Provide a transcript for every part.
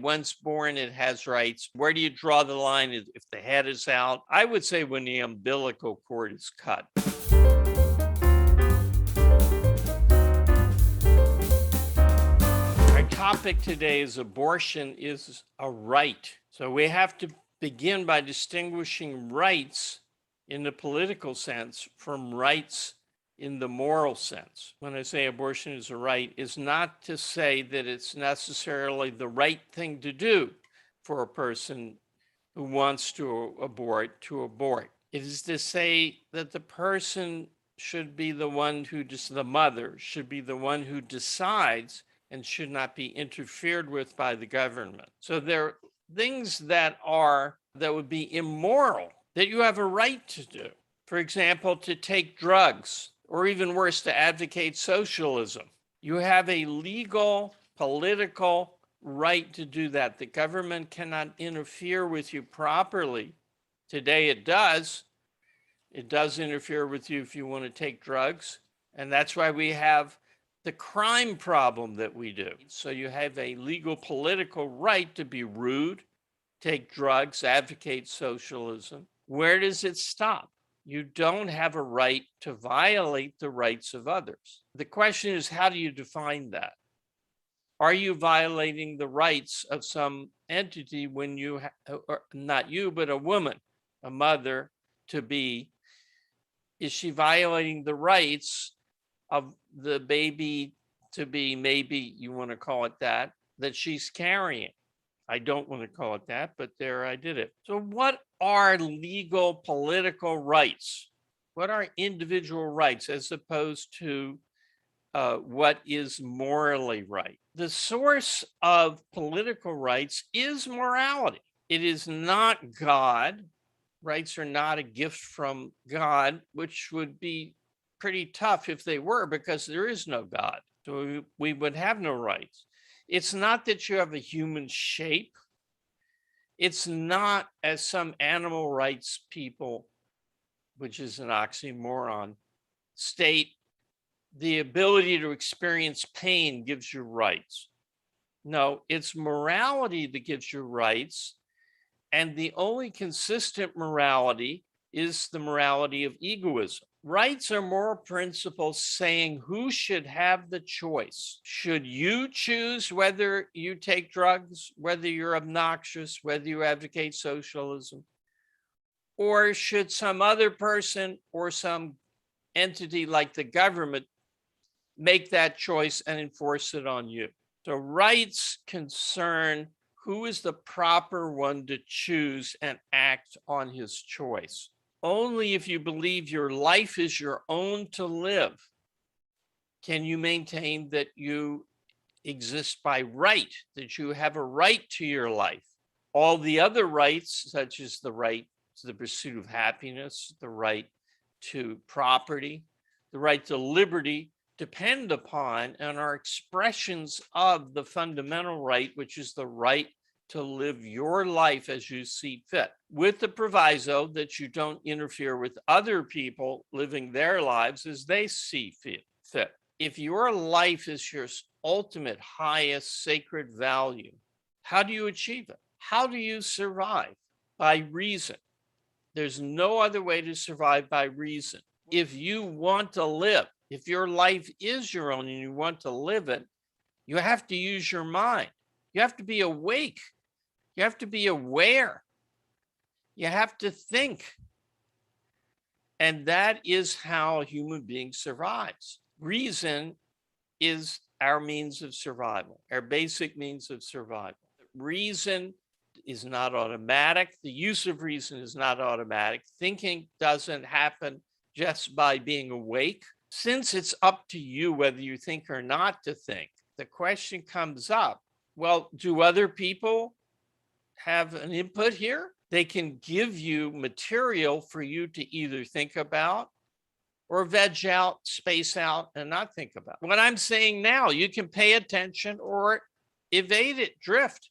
once born, it has rights. Where do you draw the line if the head is out? I would say when the umbilical cord is cut. Our topic today is abortion is a right. So we have to begin by distinguishing rights in the political sense from rights in the moral sense. When I say abortion is a right, is not to say that it's necessarily the right thing to do for a person who wants to abort. It is to say that the person should be the one who, the mother should be the one who decides and should not be interfered with by the government. So there are things that would be immoral that you have a right to do. For example, to take drugs, or even worse, to advocate socialism. You have a legal, political right to do that. The government cannot interfere with you properly. Today it does. It does interfere with you if you want to take drugs. And that's why we have the crime problem that we do. So you have a legal, political right to be rude, take drugs, advocate socialism. Where does it stop? You don't have a right to violate the rights of others. The question is, how do you define that? Are you violating the rights of some entity when you, or not you, but a woman, a mother to be, is she violating the rights of the baby to be, maybe you want to call it that she's carrying? I don't want to call it that, but there I did it. So what are legal political rights? What are individual rights as opposed to what is morally right? The source of political rights is morality. It is not God. Rights are not a gift from God, which would be pretty tough if they were, because there is no God. So we would have no rights. It's not that you have a human shape. It's not, as some animal rights people, which is an oxymoron, state, the ability to experience pain gives you rights. No, it's morality that gives you rights. And the only consistent morality is the morality of egoism. Rights are moral principles saying who should have the choice. Should you choose whether you take drugs, whether you're obnoxious, whether you advocate socialism? Or should some other person or some entity like the government make that choice and enforce it on you? So rights concern who is the proper one to choose and act on his choice. Only if you believe your life is your own to live can you maintain that you exist by right, that you have a right to your life. All the other rights, such as the right to the pursuit of happiness, the right to property, the right to liberty, depend upon and are expressions of the fundamental right, which is the right to live your life as you see fit, with the proviso that you don't interfere with other people living their lives as they see fit. If your life is your ultimate, highest sacred value, how do you achieve it? How do you survive? By reason. There's no other way to survive by reason. If you want to live, if your life is your own and you want to live it, you have to use your mind. You have to be awake. You have to be aware. You have to think. And that is how a human being survives. Reason is our means of survival, our basic means of survival. Reason is not automatic. The use of reason is not automatic. Thinking doesn't happen just by being awake. Since it's up to you whether you think or not to think, the question comes up, well, do other people have an input here? They can give you material for you to either think about or veg out, space out, and not think about. What I'm saying now, you can pay attention or evade it, drift.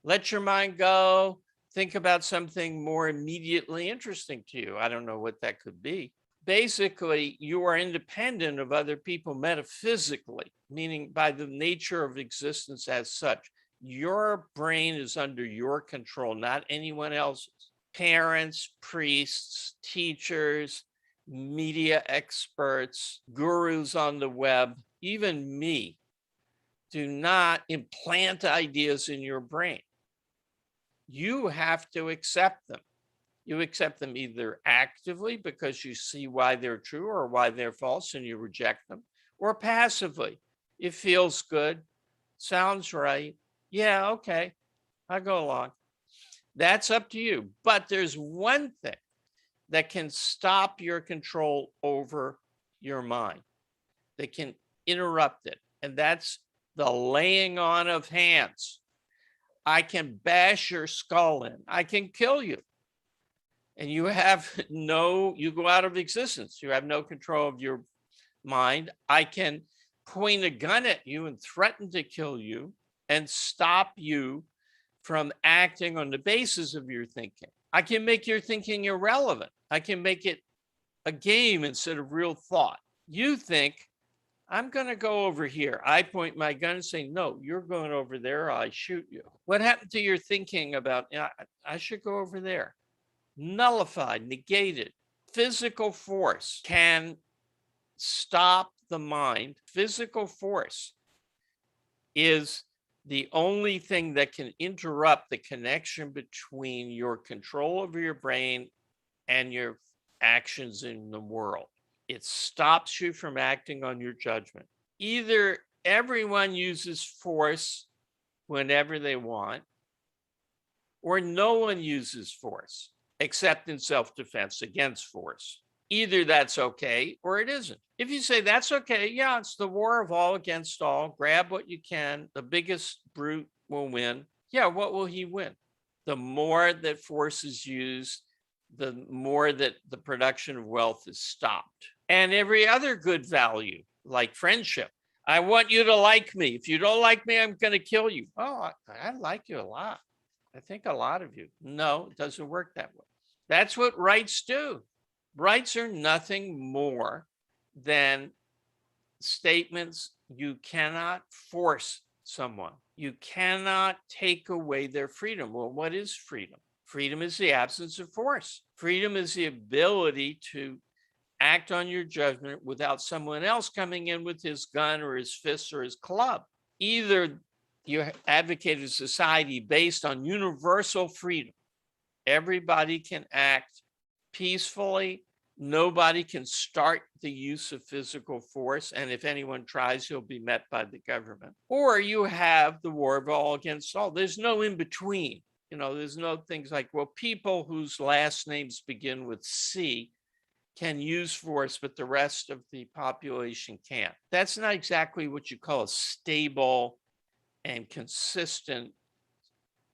Let your mind go, think about something more immediately interesting to you. I don't know what that could be. Basically, you are independent of other people metaphysically, meaning by the nature of existence as such. Your brain is under your control, not anyone else's. Parents, priests, teachers, media experts, gurus on the web, even me, do not implant ideas in your brain. You have to accept them. You accept them either actively because you see why they're true or why they're false and you reject them, or passively. It feels good, sounds right. Yeah, okay, I go along. That's up to you. But there's one thing that can stop your control over your mind, that can interrupt it, and that's the laying on of hands. I can bash your skull in, I can kill you. And you have you go out of existence. You have no control of your mind. I can point a gun at you and threaten to kill you and stop you from acting on the basis of your thinking. I can make your thinking irrelevant. I can make it a game instead of real thought. You think, I'm going to go over here. I point my gun and say, no, you're going over there. I shoot you. What happened to your thinking about, I should go over there? Nullified, negated. Physical force can stop the mind. Physical force is the only thing that can interrupt the connection between your control over your brain and your actions in the world. It stops you from acting on your judgment. Either everyone uses force whenever they want, or no one uses force except in self-defense against force. Either that's okay or it isn't. If you say that's okay, yeah, it's the war of all against all. Grab what you can. The biggest brute will win. Yeah, what will he win? The more that force is used, the more that the production of wealth is stopped. And every other good value, like friendship. I want you to like me. If you don't like me, I'm going to kill you. Oh, I like you a lot. I think a lot of you. No, it doesn't work that way. That's what rights do. Rights are nothing more than statements. You cannot force someone. You cannot take away their freedom. Well, what is freedom? Freedom is the absence of force. Freedom is the ability to act on your judgment without someone else coming in with his gun or his fists or his club. Either you advocate a society based on universal freedom. Everybody can act peacefully. Nobody can start the use of physical force. And if anyone tries, he'll be met by the government. Or you have the war of all against all. There's no in between. There's no things like, well, people whose last names begin with C can use force, but the rest of the population can't. That's not exactly what you call a stable and consistent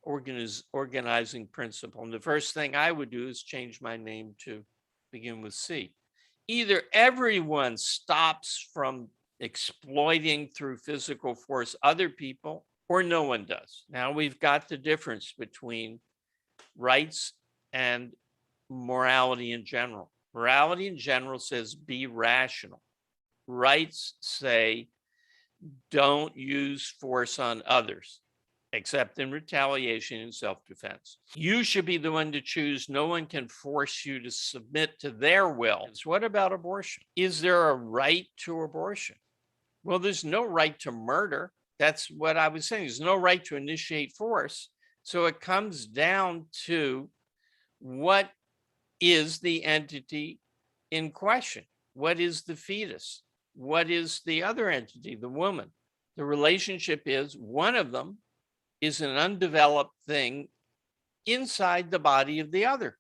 organizing principle. And the first thing I would do is change my name to begin with C. Either everyone stops from exploiting through physical force other people, or no one does. Now we've got the difference between rights and morality in general. Morality in general says be rational. Rights say don't use force on others, except in retaliation and self-defense. You should be the one to choose. No one can force you to submit to their will. So what about abortion? Is there a right to abortion? Well, there's no right to murder. That's what I was saying. There's no right to initiate force. So it comes down to what is the entity in question? What is the fetus? What is the other entity, the woman? The relationship is one of them is an undeveloped thing inside the body of the other,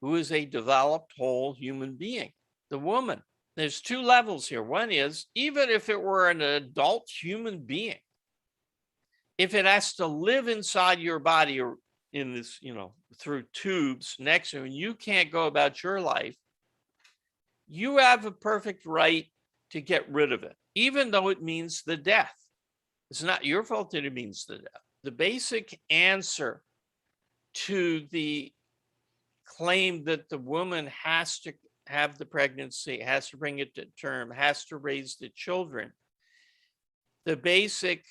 who is a developed whole human being, the woman. There's two levels here. One is, even if it were an adult human being, if it has to live inside your body or in this, through tubes next to you, and you can't go about your life, you have a perfect right to get rid of it, even though it means the death. It's not your fault that it means the death. The basic answer to the claim that the woman has to have the pregnancy, has to bring it to term, has to raise the children, the basic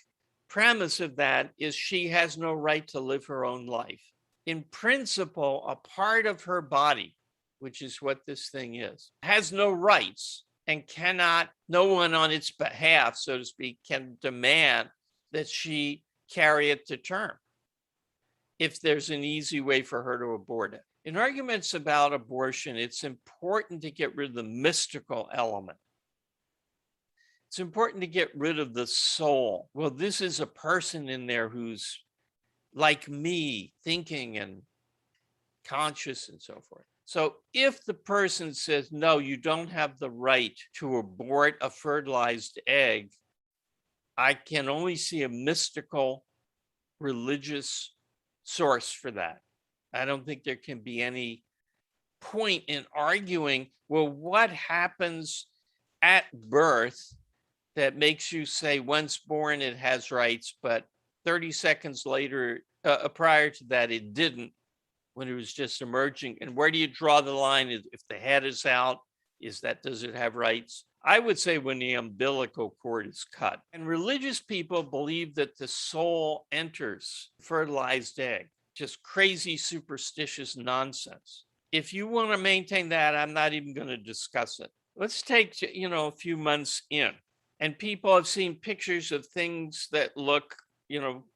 premise of that is she has no right to live her own life. In principle, a part of her body, which is what this thing is, has no rights and cannot, no one on its behalf, so to speak, can demand that she carry it to term if there's an easy way for her to abort it. In arguments about abortion, it's important to get rid of the mystical element. It's important to get rid of the soul. Well, this is a person in there who's like me, thinking and conscious and so forth. So if the person says, no, you don't have the right to abort a fertilized egg, I can only see a mystical religious source for that. I don't think there can be any point in arguing, well, what happens at birth that makes you say once born it has rights, but 30 seconds later, prior to that, it didn't, when it was just emerging? And where do you draw the line? If the head is out, does it have rights? I would say when the umbilical cord is cut. And religious people believe that the soul enters fertilized egg. Just crazy superstitious nonsense. If you want to maintain that, I'm not even going to discuss it. Let's take, a few months in, and people have seen pictures of things that look,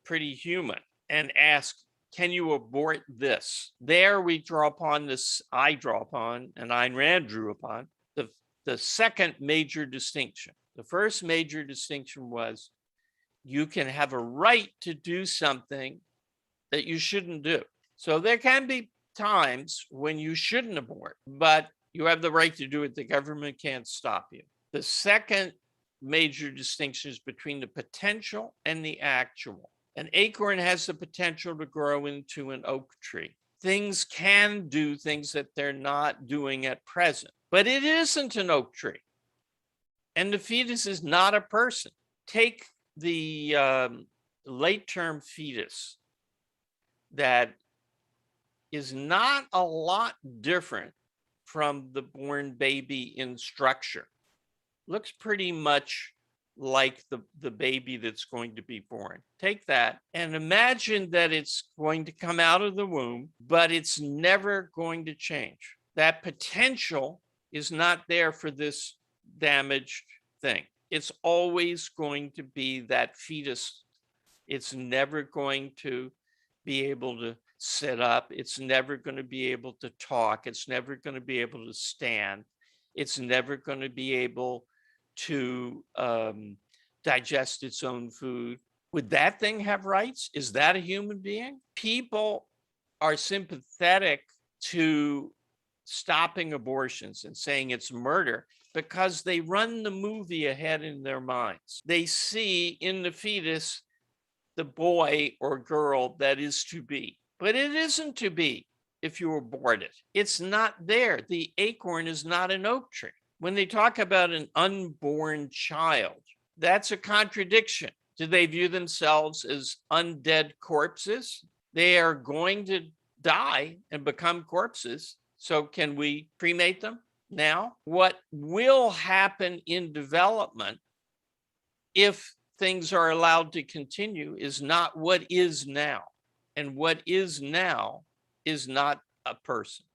pretty human, and ask, can you abort this? There we draw upon this, I draw upon, and Ayn Rand drew upon, the second major distinction. The first major distinction was you can have a right to do something that you shouldn't do. So there can be times when you shouldn't abort, but you have the right to do it. The government can't stop you. The second major distinction is between the potential and the actual. An acorn has the potential to grow into an oak tree. Things can do things that they're not doing at present, but it isn't an oak tree. And the fetus is not a person. Take the late-term fetus that is not a lot different from the born baby in structure. Looks pretty much like the baby that's going to be born. Take that and imagine that it's going to come out of the womb, but it's never going to change. That potential is not there for this damaged thing. It's always going to be that fetus. It's never going to be able to sit up. It's never going to be able to talk. It's never going to be able to stand. It's never going to be able to digest its own food. Would that thing have rights? Is that a human being? People are sympathetic to stopping abortions and saying it's murder because they run the movie ahead in their minds. They see in the fetus the boy or girl that is to be, but it isn't to be if you abort it. It's not there. The acorn is not an oak tree. When they talk about an unborn child, that's a contradiction. Do they view themselves as undead corpses? They are going to die and become corpses. So can we cremate them now? What will happen in development if things are allowed to continue is not what is now. And what is now is not a person.